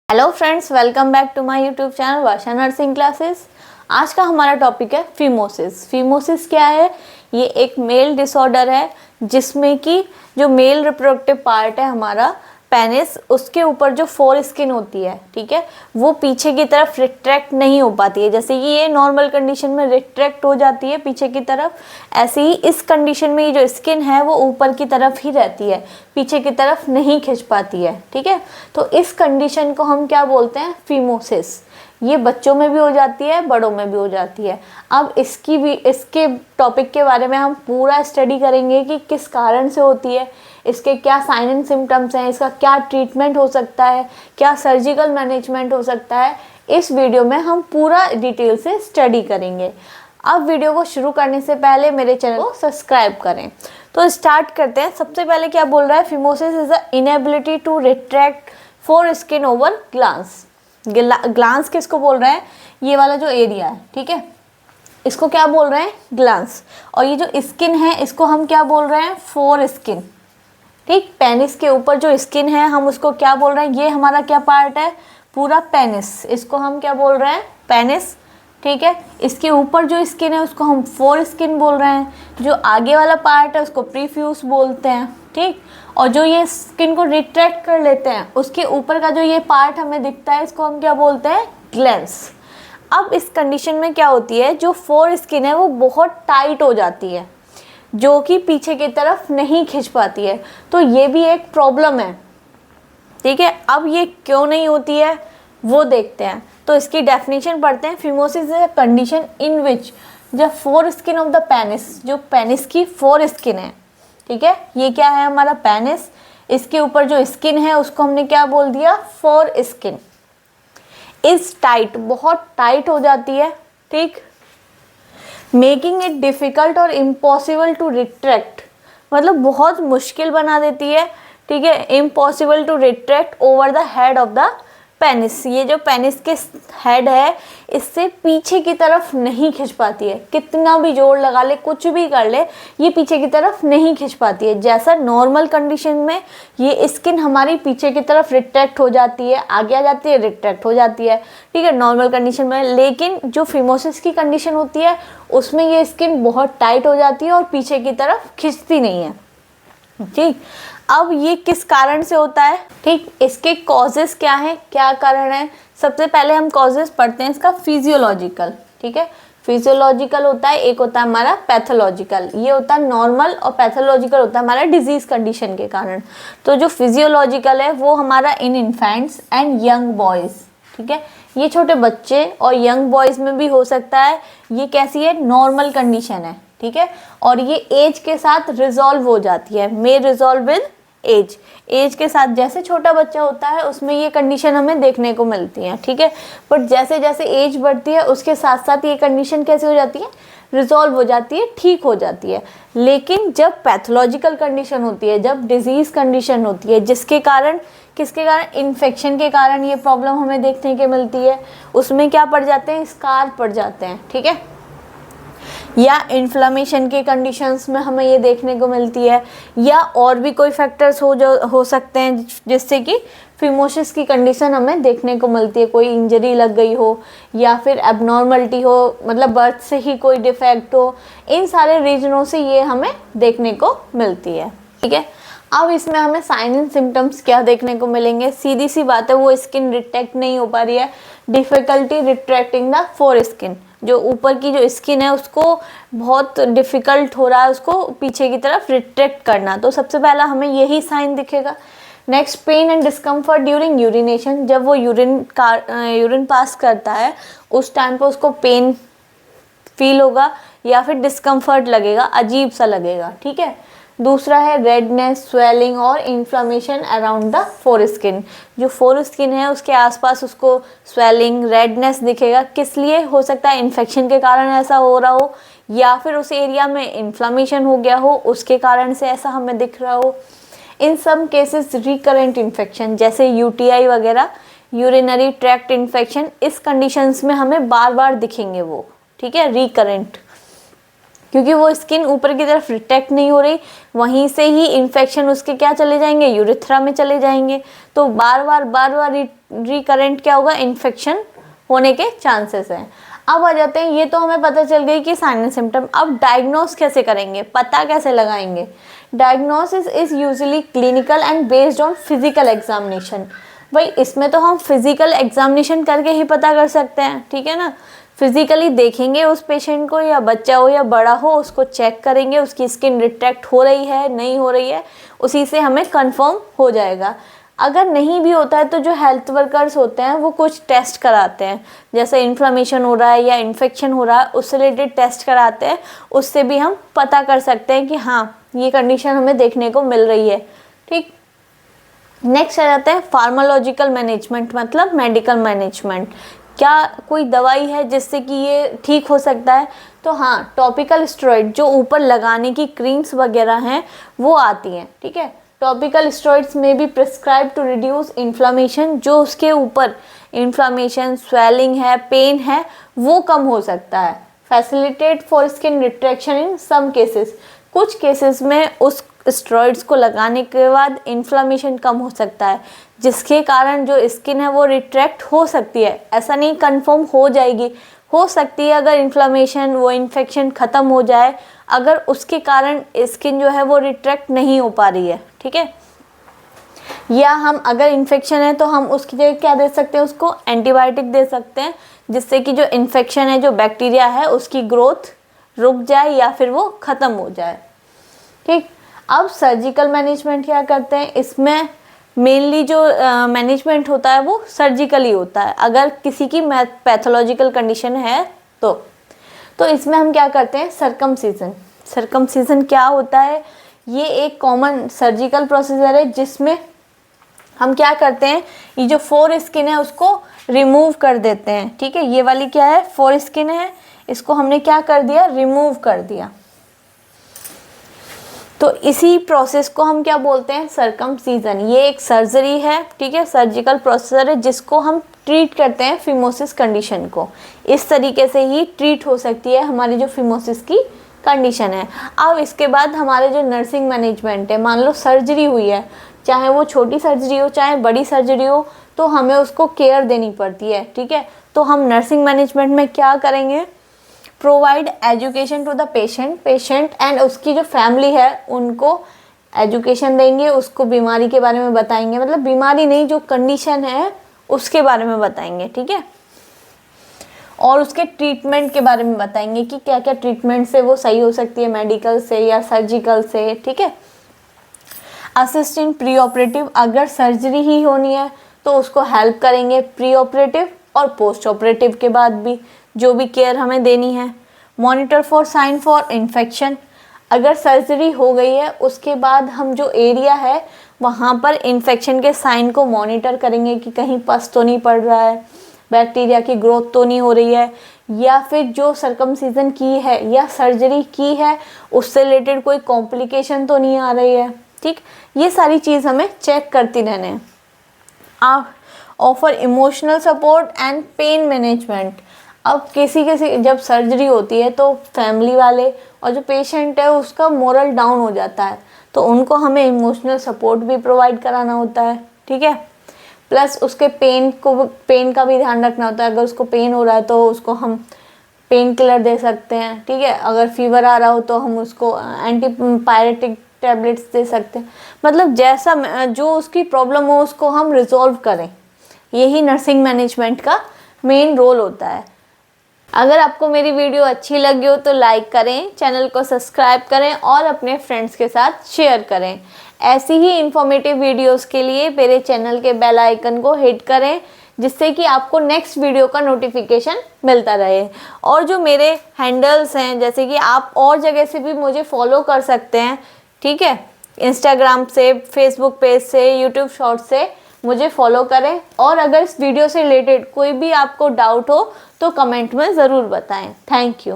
Hello friends, welcome back to my YouTube channel Varsha nursing classes. आज का हमारा topic है फीमोसिस। फीमोसिस क्या है? ये एक मेल डिसऑर्डर है जिसमें कि जो मेल रिप्रोडक्टिव पार्ट है हमारा पेनिस, उसके ऊपर जो फोर स्किन होती है, ठीक है, वो पीछे की तरफ रिट्रैक्ट नहीं हो पाती है। जैसे कि ये नॉर्मल कंडीशन में रिट्रैक्ट हो जाती है पीछे की तरफ, ऐसे ही इस कंडीशन में ये जो स्किन है वो ऊपर की तरफ ही रहती है, पीछे की तरफ नहीं खिंच पाती है। ठीक है, तो इस कंडीशन को हम क्या बोलते हैं? फीमोसिस। ये बच्चों में भी हो जाती है, बड़ों में भी हो जाती है। अब इसके टॉपिक के बारे में हम पूरा स्टडी करेंगे कि किस कारण से होती है, इसके क्या साइन एंड सिम्टम्स हैं, इसका क्या ट्रीटमेंट हो सकता है, क्या सर्जिकल मैनेजमेंट हो सकता है। इस वीडियो में हम पूरा डिटेल से स्टडी करेंगे। अब वीडियो को शुरू करने से पहले मेरे चैनल को सब्सक्राइब करें। तो स्टार्ट करते हैं। सबसे पहले क्या बोल रहा है? Phimosis is the inability to retract foreskin over glans. Glans किसको बोल रहे हैं? ये वाला जो एरिया है, ठीक है, इसको क्या बोल रहे हैं? ग्लांस। और ये जो स्किन है इसको हम क्या बोल रहे हैं? Four skin. ठीक, पेनिस के ऊपर जो स्किन है हम उसको क्या बोल रहे हैं? ये हमारा क्या पार्ट है? पूरा पेनिस। इसको हम क्या बोल रहे हैं? पेनिस। ठीक है, इसके ऊपर जो स्किन है उसको हम फोर स्किन बोल रहे हैं। जो आगे वाला पार्ट है उसको प्रीफ्यूज बोलते हैं। ठीक, और जो ये स्किन को रिट्रैक्ट कर लेते हैं उसके ऊपर का जो ये पार्ट हमें दिखता है इसको हम क्या बोलते हैं? ग्लैंस। अब इस कंडीशन में क्या होती है, जो फोर स्किन है वो बहुत टाइट हो जाती है, जो कि पीछे की तरफ नहीं खिंच पाती है। तो ये भी एक प्रॉब्लम है। ठीक है, अब ये क्यों नहीं होती है वो देखते हैं। तो इसकी डेफिनेशन पढ़ते हैं। Phimosis is a condition in which the four skin of the penis, जो पेनिस की फोर स्किन है, ठीक है, ये क्या है? हमारा पेनिस। इसके ऊपर जो स्किन है उसको हमने क्या बोल दिया? Foreskin. इज टाइट, बहुत टाइट हो जाती है। ठीक, मेकिंग इट डिफिकल्ट और इम्पॉसिबल टू रिट्रैक्ट, मतलब बहुत मुश्किल बना देती है। ठीक है, impossible to retract over the head of the penis. ये जो पेनिस के हेड है इससे पीछे की तरफ नहीं खिंच पाती है। कितना भी जोर लगा ले, कुछ भी कर ले, ये पीछे की तरफ नहीं खिंच पाती है। जैसा नॉर्मल कंडीशन में ये स्किन हमारी पीछे की तरफ रिट्रैक्ट हो जाती है, आगे आ जाती है, रिट्रैक्ट हो जाती है, ठीक है, नॉर्मल कंडीशन में। लेकिन जो फिमोसिस की कंडीशन होती है उसमें ये स्किन बहुत टाइट हो जाती है और पीछे की तरफ खिंचती नहीं है। ठीक, अब ये किस कारण से होता है? ठीक, इसके कॉजेस क्या हैं, क्या कारण है? सबसे पहले हम कॉजेस पढ़ते हैं इसका फिजियोलॉजिकल। ठीक है, फिजियोलॉजिकल होता है, एक होता है हमारा पैथोलॉजिकल। ये होता है नॉर्मल, और पैथोलॉजिकल होता है हमारा डिजीज कंडीशन के कारण। तो जो फिजियोलॉजिकल है वो हमारा in infants and young boys, ठीक है, ये छोटे बच्चे और यंग बॉयज में भी हो सकता है। ये कैसी है? नॉर्मल कंडीशन है, ठीक है, और ये एज के साथ रिजॉल्व हो जाती है। मे रिजॉल्व विद एज। एज के साथ जैसे छोटा बच्चा होता है उसमें ये कंडीशन हमें देखने को मिलती है, ठीक है, बट जैसे जैसे एज बढ़ती है उसके साथ साथ ये कंडीशन कैसे हो जाती है? रिजॉल्व हो जाती है, ठीक हो जाती है। लेकिन जब पैथोलॉजिकल कंडीशन होती है, जब डिजीज कंडीशन होती है, जिसके कारण, किसके कारण? इन्फेक्शन के कारण ये प्रॉब्लम हमें देखने को मिलती है, उसमें क्या पड़ जाते हैं? स्कार पड़ जाते हैं, ठीक है, या इन्फ्लेमेशन के कंडीशंस में हमें ये देखने को मिलती है, या और भी कोई फैक्टर्स हो सकते हैं जिससे कि फिमोसिस की कंडीशन हमें देखने को मिलती है। कोई इंजरी लग गई हो, या फिर एबनॉर्मलिटी हो, मतलब बर्थ से ही कोई डिफेक्ट हो, इन सारे रीजनों से ये हमें देखने को मिलती है। ठीक है, अब इसमें हमें साइन एंड सिम्टम्स क्या देखने को मिलेंगे? सीधी सी बात है, वो स्किन रिट्रैक्ट नहीं हो पा रही है, difficulty retracting the four skin. जो ऊपर की जो स्किन है उसको बहुत डिफिकल्ट हो रहा है उसको पीछे की तरफ रिट्रैक्ट करना। तो सबसे पहला हमें यही साइन दिखेगा। Next, pain and discomfort during urination. जब वो यूरिन पास करता है उस टाइम पे उसको पेन फील होगा या फिर डिस्कम्फर्ट लगेगा, अजीब सा लगेगा, ठीक है। दूसरा है रेडनेस, स्वेलिंग और inflammation around the four skin. जो फोर स्किन है उसके आसपास उसको स्वेलिंग, रेडनेस दिखेगा। किस लिए हो सकता है? इन्फेक्शन के कारण ऐसा हो रहा हो, या फिर उस एरिया में इन्फ्लामेशन हो गया हो, उसके कारण से ऐसा हमें दिख रहा हो। इन सम केसेस रिकरेंट इन्फेक्शन, जैसे यूटीआई वगैरह, यूरिनरी ट्रैक्ट इन्फेक्शन, इस कंडीशंस में हमें बार बार दिखेंगे वो, ठीक है, रिकरेंट, क्योंकि वो स्किन ऊपर की तरफ रिट्रैक्ट नहीं हो रही, वहीं से ही इन्फेक्शन उसके क्या चले जाएंगे? यूरिथ्रा में चले जाएंगे। तो बार बार रिकरेंट क्या होगा, इन्फेक्शन होने के चांसेस हैं। अब आ जाते हैं, ये तो हमें पता चल गई कि साइन एंड सिम्टम। अब डायग्नोस कैसे करेंगे, पता कैसे लगाएंगे? Diagnosis is usually clinical and based on physical examination. भाई इसमें तो हम फिजिकल एग्जामिनेशन करके ही पता कर सकते हैं, ठीक है ना। फिजिकली देखेंगे उस पेशेंट को, या बच्चा हो या बड़ा हो, उसको चेक करेंगे, उसकी स्किन रिट्रैक्ट हो रही है नहीं हो रही है, उसी से हमें कंफर्म हो जाएगा। अगर नहीं भी होता है तो जो हेल्थ वर्कर्स होते हैं वो कुछ टेस्ट कराते हैं, जैसे इन्फ्लेमेशन हो रहा है या इन्फेक्शन हो रहा है, उससे रिलेटेड टेस्ट कराते हैं। उससे भी हम पता कर सकते हैं कि हाँ ये कंडीशन हमें देखने को मिल रही है, ठीक। नेक्स्ट आ जाते हैं फार्माकोलॉजिकल मैनेजमेंट, मतलब मेडिकल मैनेजमेंट। क्या कोई दवाई है जिससे कि ये ठीक हो सकता है? तो हाँ, टॉपिकल स्टेरॉइड जो ऊपर लगाने की क्रीम्स वगैरह हैं वो आती हैं, ठीक है। टॉपिकल स्टेरॉइड्स में भी प्रिस्क्राइब टू रिड्यूस इन्फ्लामेशन, जो उसके ऊपर इन्फ्लामेशन, स्वेलिंग है, पेन है, वो कम हो सकता है। Facilitate foreskin retraction in some cases, कुछ केसेस में उस स्टेरॉइड्स को लगाने के बाद इन्फ्लामेशन कम हो सकता है, जिसके कारण जो स्किन है वो रिट्रैक्ट हो सकती है। ऐसा नहीं कंफर्म हो जाएगी, हो सकती है अगर इन्फ्लामेशन, वो इन्फेक्शन ख़त्म हो जाए, अगर उसके कारण स्किन जो है वो रिट्रैक्ट नहीं हो पा रही है, ठीक है। या हम अगर इन्फेक्शन है तो हम उसकी जगह क्या दे सकते हैं, उसको एंटीबायोटिक दे सकते हैं, जिससे कि जो इन्फेक्शन है, जो बैक्टीरिया है, उसकी ग्रोथ रुक जाए या फिर वो ख़त्म हो जाए, ठीक। अब सर्जिकल मैनेजमेंट क्या करते हैं, इसमें मेनली जो मैनेजमेंट होता है वो सर्जिकली होता है, अगर किसी की पैथोलॉजिकल कंडीशन है तो इसमें हम क्या करते हैं, सर्कमसीजन। सर्कमसीजन क्या होता है, ये एक कॉमन सर्जिकल प्रोसीजर है जिसमें हम क्या करते हैं, ये जो फोर स्किन है उसको रिमूव कर देते हैं, ठीक है। ये वाली क्या है, फोर स्किन है, इसको हमने क्या कर दिया, रिमूव कर दिया। तो इसी प्रोसेस को हम क्या बोलते हैं, सर्कमसीजन। ये एक सर्जरी है, ठीक है, सर्जिकल प्रोसीजर है जिसको हम ट्रीट करते हैं फिमोसिस कंडीशन को। इस तरीके से ही ट्रीट हो सकती है हमारी जो फिमोसिस की कंडीशन है। अब इसके बाद हमारे जो नर्सिंग मैनेजमेंट है, मान लो सर्जरी हुई है, चाहे वो छोटी सर्जरी हो चाहे बड़ी सर्जरी हो, तो हमें उसको केयर देनी पड़ती है, ठीक है। तो हम नर्सिंग मैनेजमेंट में क्या करेंगे, provide education to the patient and उसकी जो फैमिली है उनको एजुकेशन देंगे, उसको बीमारी के बारे में बताएंगे, मतलब बीमारी नहीं, जो कंडीशन है उसके बारे में बताएंगे, ठीक है। और उसके ट्रीटमेंट के बारे में बताएंगे कि क्या क्या ट्रीटमेंट से वो सही हो सकती है, मेडिकल से या सर्जिकल से, ठीक है। असिस्ट इन प्री ऑपरेटिव, अगर सर्जरी ही होनी है तो उसको हेल्प करेंगे प्री ऑपरेटिव और पोस्ट ऑपरेटिव के बाद भी, जो भी केयर हमें देनी है। Monitor for sign for infection, अगर सर्जरी हो गई है उसके बाद हम जो एरिया है वहाँ पर इन्फेक्शन के साइन को मॉनिटर करेंगे कि कहीं पस तो नहीं पड़ रहा है, बैक्टीरिया की ग्रोथ तो नहीं हो रही है, या फिर जो सर्कमसीजन की है या सर्जरी की है उससे रिलेटेड कोई कॉम्प्लिकेशन तो नहीं आ रही है, ठीक। ये सारी चीज़ हमें चेक करती रहने हैं। आप offer emotional support and pain management, अब किसी जब सर्जरी होती है तो फैमिली वाले और जो पेशेंट है उसका मोरल डाउन हो जाता है, तो उनको हमें इमोशनल सपोर्ट भी प्रोवाइड कराना होता है, ठीक है। प्लस उसके पेन का भी ध्यान रखना होता है, अगर उसको पेन हो रहा है तो उसको हम पेन किलर दे सकते हैं, ठीक है। अगर फीवर आ रहा हो तो हम उसको एंटीपायरेटिक टैबलेट्स दे सकते हैं, मतलब जैसा जो उसकी प्रॉब्लम हो उसको हम रिजॉल्व करें। यही नर्सिंग मैनेजमेंट का मेन रोल होता है। अगर आपको मेरी वीडियो अच्छी लगी हो तो लाइक करें, चैनल को सब्सक्राइब करें और अपने फ्रेंड्स के साथ शेयर करें। ऐसी ही इंफॉर्मेटिव वीडियोस के लिए मेरे चैनल के बेल आइकन को हिट करें, जिससे कि आपको नेक्स्ट वीडियो का नोटिफिकेशन मिलता रहे। और जो मेरे हैंडल्स हैं, जैसे कि आप और जगह से भी मुझे फॉलो कर सकते हैं, ठीक है, इंस्टाग्राम से, फेसबुक पेज से, यूट्यूब शॉर्ट से मुझे फॉलो करें। और अगर इस वीडियो से रिलेटेड कोई भी आपको डाउट हो तो कमेंट में ज़रूर बताएं। Thank you.